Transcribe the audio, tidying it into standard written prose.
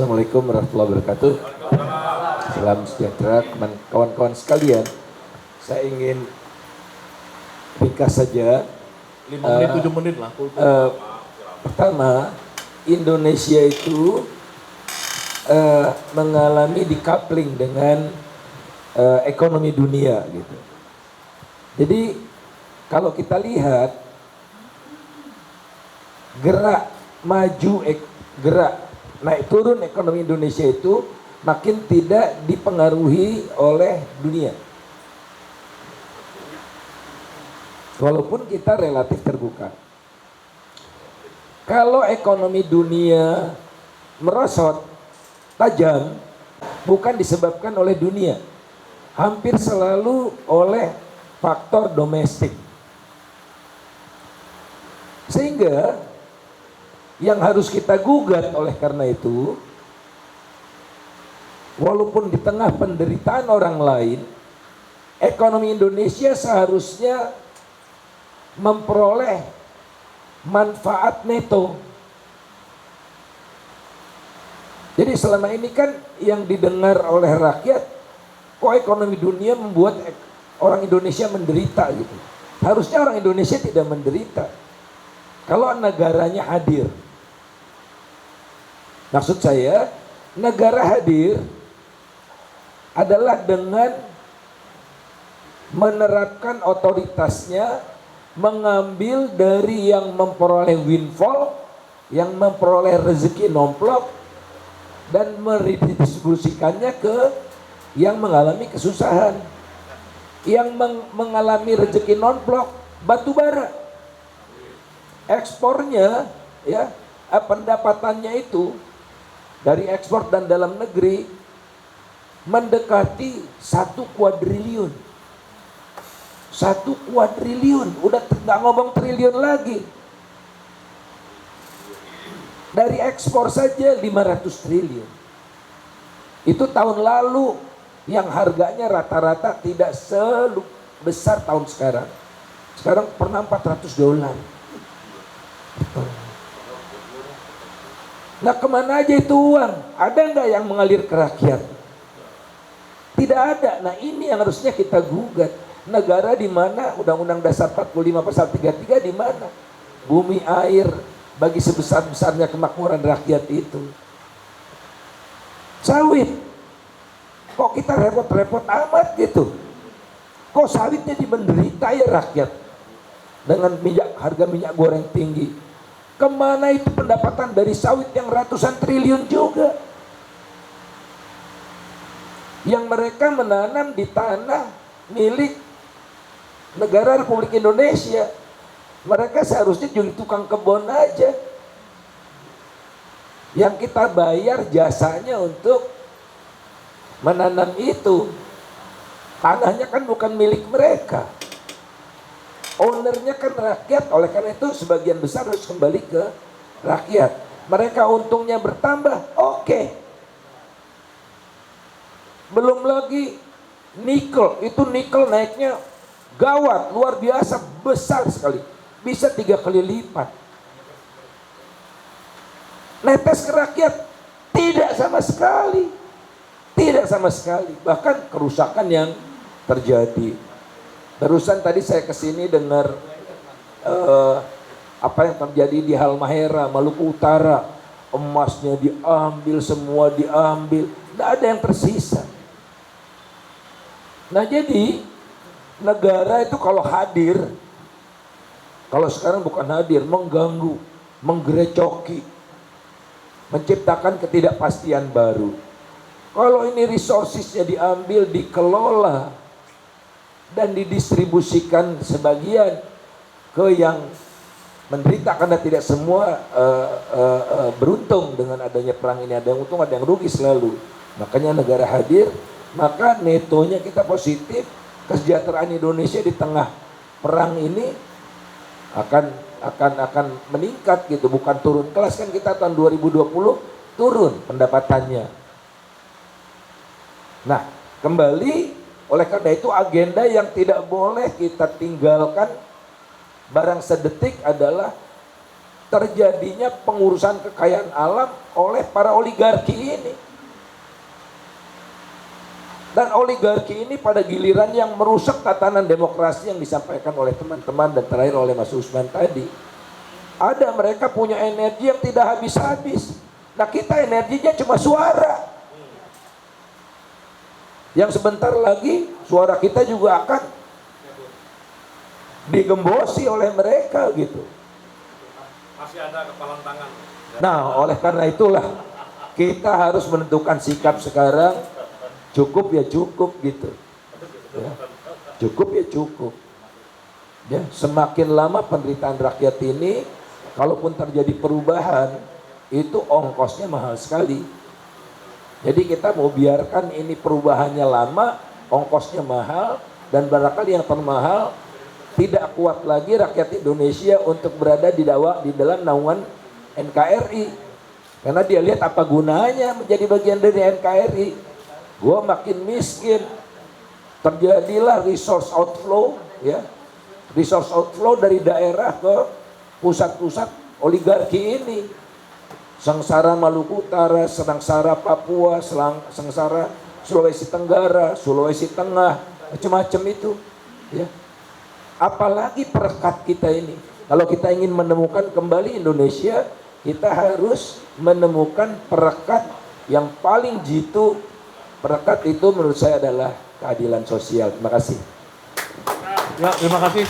Assalamualaikum warahmatullahi wabarakatuh. Salam sejahtera kawan-kawan sekalian. Saya ingin ringkas saja. 5 menit, 7 menit lah. Pertama, Indonesia itu mengalami decoupling dengan ekonomi dunia gitu. Jadi kalau kita lihat gerak maju, gerak naik turun ekonomi Indonesia itu makin tidak dipengaruhi oleh dunia. Walaupun kita relatif terbuka. Kalau ekonomi dunia merosot tajam, bukan disebabkan oleh dunia, hampir selalu oleh faktor domestik. Sehingga yang harus kita gugat oleh karena itu, walaupun di tengah penderitaan orang lain, ekonomi Indonesia seharusnya memperoleh manfaat neto. Jadi selama ini kan yang didengar oleh rakyat, kok ekonomi dunia membuat orang Indonesia menderita gitu. Harusnya orang Indonesia tidak menderita kalau negaranya hadir. Maksud saya, negara hadir adalah dengan menerapkan otoritasnya, mengambil dari yang memperoleh windfall, yang memperoleh rezeki nomplok, dan meredistribusikannya ke yang mengalami kesusahan. Yang mengalami rezeki nomplok, batu bara. Ekspornya, ya, pendapatannya itu dari ekspor dan dalam negeri mendekati 1 kuadriliun. 1 kuadriliun, udah nggak ngomong triliun lagi. Dari ekspor saja 500 triliun. Itu tahun lalu yang harganya rata-rata tidak sebesar tahun sekarang. Sekarang pernah $400. Nah, kemana aja itu uang? Ada nggak yang mengalir ke rakyat? Tidak ada. Nah, ini yang harusnya kita gugat. Negara di mana Undang-Undang Dasar 45 Pasal 33 di mana? Bumi air bagi sebesar-besarnya kemakmuran rakyat itu. Sawit. Kok kita repot-repot amat gitu? Kok sawitnya dimenderita ya rakyat? Dengan harga minyak goreng tinggi. Kemana itu pendapatan dari sawit yang ratusan triliun juga? Yang mereka menanam di tanah milik negara Republik Indonesia. Mereka seharusnya jadi tukang kebun aja. Yang kita bayar jasanya untuk menanam itu. Tanahnya kan bukan milik mereka. Ownernya kan rakyat, oleh karena itu sebagian besar harus kembali ke rakyat. Mereka untungnya bertambah, oke. Belum lagi nikel, itu nikel naiknya gawat, luar biasa, besar sekali. Bisa 3 kali lipat. Netes ke rakyat, tidak sama sekali. Tidak sama sekali, bahkan kerusakan yang terjadi. Barusan tadi saya kesini dengar apa yang terjadi di Halmahera, Maluku Utara. Emasnya diambil, semua diambil, tidak ada yang tersisa. Nah, jadi negara itu kalau hadir, kalau sekarang bukan hadir, mengganggu, menggerecoki, menciptakan ketidakpastian baru. Kalau ini resourcesnya diambil, dikelola, dan didistribusikan sebagian ke yang menderita, karena tidak semua beruntung dengan adanya perang ini. Ada yang untung, ada yang rugi selalu. Makanya negara hadir, maka netonya kita positif. Kesejahteraan Indonesia di tengah perang ini akan meningkat gitu, bukan turun kelas. Kan kita tahun 2020 turun pendapatannya. Nah, kembali, oleh karena itu agenda yang tidak boleh kita tinggalkan barang sedetik adalah terjadinya pengurusan kekayaan alam oleh para oligarki ini. Dan oligarki ini pada giliran yang merusak tatanan demokrasi yang disampaikan oleh teman-teman dan terakhir oleh Mas Usman tadi. Ada mereka punya energi yang tidak habis-habis. Nah kita energinya cuma suara. Yang sebentar lagi suara kita juga akan digembosi oleh mereka gitu. Masih ada kepalan tangan. Nah oleh karena itulah kita harus menentukan sikap sekarang. Cukup ya cukup gitu ya. Cukup ya cukup ya. Semakin lama penderitaan rakyat ini, kalaupun terjadi perubahan itu ongkosnya mahal sekali. Jadi kita mau biarkan ini perubahannya lama, ongkosnya mahal, dan barangkali yang termahal tidak kuat lagi rakyat Indonesia untuk berada di dalam naungan NKRI. Karena dia lihat apa gunanya menjadi bagian dari NKRI. Gua makin miskin, terjadilah resource outflow ya, resource outflow dari daerah ke pusat-pusat oligarki ini. Sengsara Maluku Utara, sengsara Papua, sengsara Sulawesi Tenggara, Sulawesi Tengah, macam-macam itu ya. Apalagi perekat kita ini. Kalau kita ingin menemukan kembali Indonesia, kita harus menemukan perekat yang paling jitu. Perekat itu menurut saya adalah keadilan sosial. Terima kasih. Ya, terima kasih.